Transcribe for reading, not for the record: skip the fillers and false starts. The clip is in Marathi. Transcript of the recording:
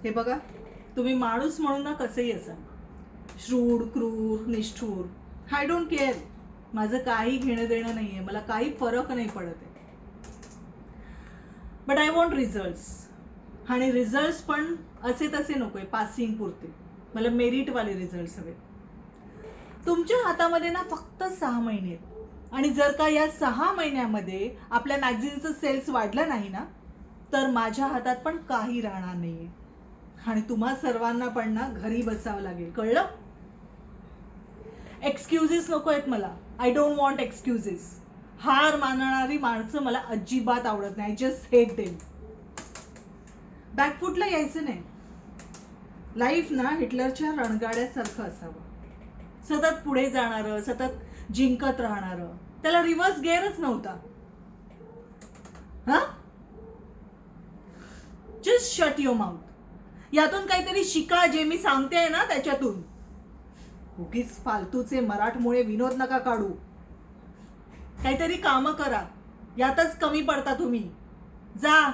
हे बघा, तुम्ही माणूस म्हणून ना कसेही असा, श्रूड, क्रूर, निष्ठूर, आय डोंट केअर. माझं काही घेणं देणं नाही आहे, मला काही फरक नाही पडत आहे. But I want results. आणि रिझल्ट्स पण असे तसे नको आहे, पासिंग पुरते. मला मेरिटवाले रिझल्ट्स हवे. तुमच्या हातामध्ये ना फक्त 6 महिने आहेत. आणि जर का या 6 महिन्यामध्ये आपल्या मॅगझिनचं सेल्स वाढलं नाही ना, तर माझ्या हातात पण काही राहणार नाहीये. आणि तुम्हा सर्वांना पण ना घरी बसावं लागेल, कळलं? एक्सक्युजेस नको आहेत मला. I don't want excuses. हार मानणारी माणसं मला अजिबात आवडत नाही. I just hate them. बॅकफुटला यायचं नाही. लाईफ ना हिटलरच्या रणगाड्यासारखं असावं, सतत पुढे जाणारं, सतत जिंकत राहणारं. त्याला रिव्हर्स गिअरच नव्हता. हा, जस्ट शट युअर माउथ. यातून काहीतरी शिका, जे मी सांगते ना त्याच्यातून. उगीच फालतूचे मराठमोळे विनोद नका काढू. काहीतरी कामं करा. यातच कमी पडता तुम्ही. जा.